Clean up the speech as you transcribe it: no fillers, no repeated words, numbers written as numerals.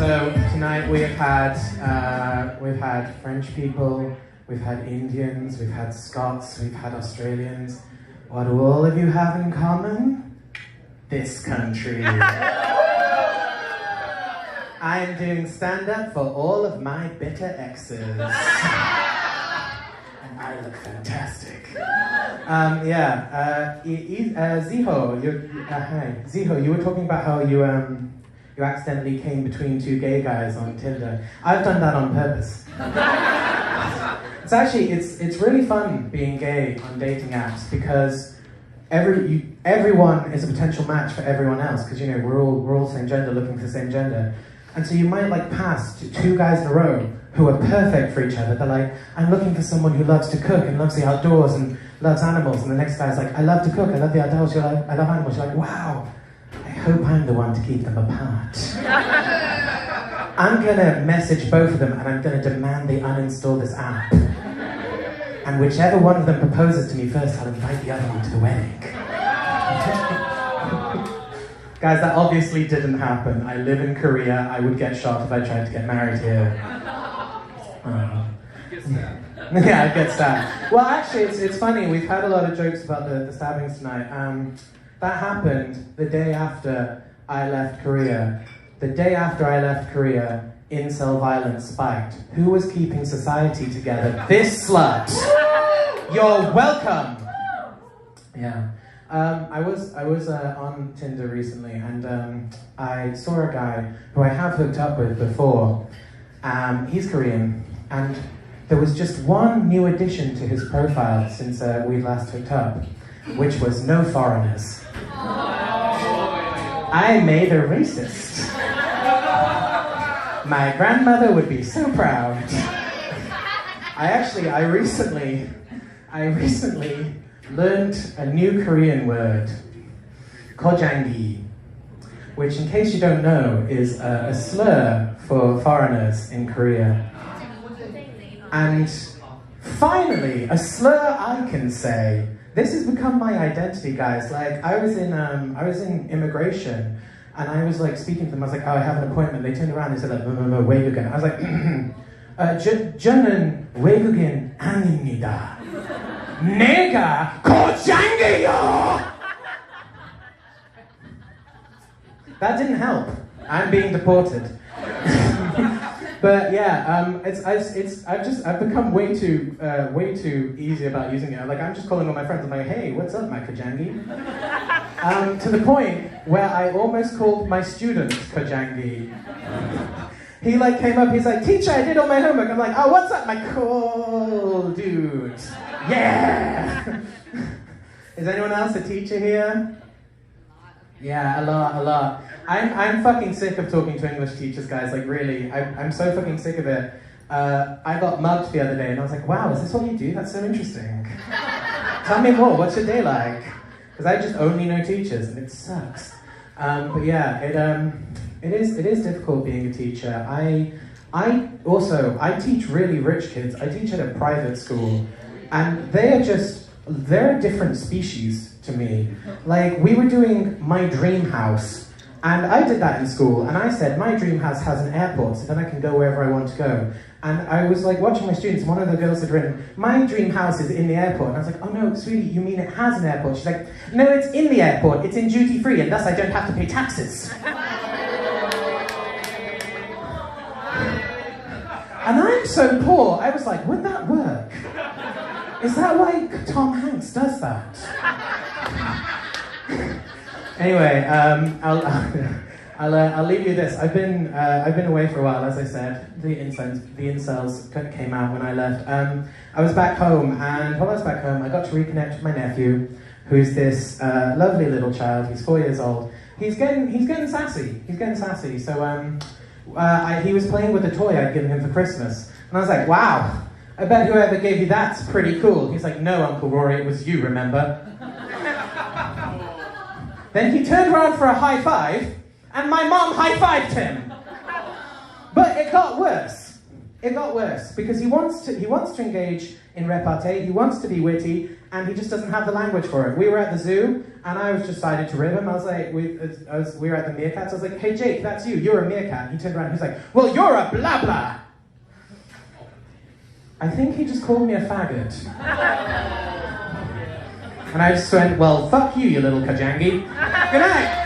So tonight we've had French people, we've had Indians, we've had Scots, we've had Australians. What do all of you have in common? This country. I'm doing stand-up for all of my bitter exes. And I look fantastic. Ziho, hi. Ziho, you were talking about how you accidentally came between two gay guys on Tinder. I've done that on purpose. It's really fun being gay on dating apps because everyone is a potential match for everyone else because we're all same gender looking for the same gender. And so you might pass two guys in a row who are perfect for each other. They're like, I'm looking for someone who loves to cook and loves the outdoors and loves animals. And the next guy's like, I love to cook, I love the outdoors, you're like, I love animals. You're like, wow, I hope I'm the one to keep them apart. I'm gonna message both of them and I'm gonna demand they uninstall this app. And whichever one of them proposes to me first, I'll invite the other one to the wedding. Guys, that obviously didn't happen. I live in Korea. I would get shot if I tried to get married here. Yeah, I'd get stabbed. Well, actually, it's funny. We've had a lot of jokes about the stabbings tonight. That happened the day after I left Korea. The day after I left Korea, incel violence spiked. Who was keeping society together? This slut! You're welcome! Yeah. I was on Tinder recently, and I saw a guy who I have hooked up with before. He's Korean, and there was just one new addition to his profile since we last hooked up, which was no foreigners. I made a racist. My grandmother would be so proud. I recently learned a new Korean word, kojangi, which, in case you don't know, is a slur for foreigners in Korea. And finally, a slur I can say. This has become my identity, guys. I was in immigration, and I was speaking to them. I was like, oh, I have an appointment. They turned around and said 외국인. I was like, 저는 외국인 아닙니다. 내가 고장이요! That didn't help. I'm being deported. But yeah, I've become way too easy about using it. I'm just calling all my friends. I'm like, hey, what's up, my Kajangi? To the point where I almost called my student Kajangi. He came up. He's like, teacher, I did all my homework. I'm like, oh, what's up, my cool dude? Yeah. Is anyone else a teacher here? Yeah, a lot. I'm fucking sick of talking to English teachers, guys. Really, I'm so fucking sick of it. I got mugged the other day, and I was like, wow, is this what you do? That's so interesting. Tell me more. What's your day like? Because I just only know teachers, and it sucks. But yeah, it is difficult being a teacher. I teach really rich kids. I teach at a private school, and they're a different species to me. We were doing my dream house, and I did that in school, and I said, my dream house has an airport, so then I can go wherever I want to go. And I was watching my students, and one of the girls had written, my dream house is in the airport. And I was like, oh no, sweetie, you mean it has an airport? She's like, no, it's in the airport, it's in duty free, and thus I don't have to pay taxes. And I'm so poor, I was like, would that work? Is that why Tom Hanks does that? Anyway, I'll leave you this. I've been away for a while, as I said. The incels came out when I left. I was back home, and while I was back home, I got to reconnect with my nephew, who's this lovely little child. He's 4 years old. He's getting sassy. So he was playing with a toy I'd given him for Christmas, and I was like, wow. I bet whoever gave you that's pretty cool. He's like, no, Uncle Rory, it was you, remember? Then he turned around for a high five, and my mom high-fived him. But it got worse. Because he wants to engage in repartee, he wants to be witty, and he just doesn't have the language for it. We were at the zoo, and I was just decided to rib him. I was like, we were at the meerkats. I was like, hey Jake, that's you. You're a meerkat. And he turned around and he was like, well, you're a blah blah. I think he just called me a faggot. And I just went, well, fuck you, you little kajangi. Good night.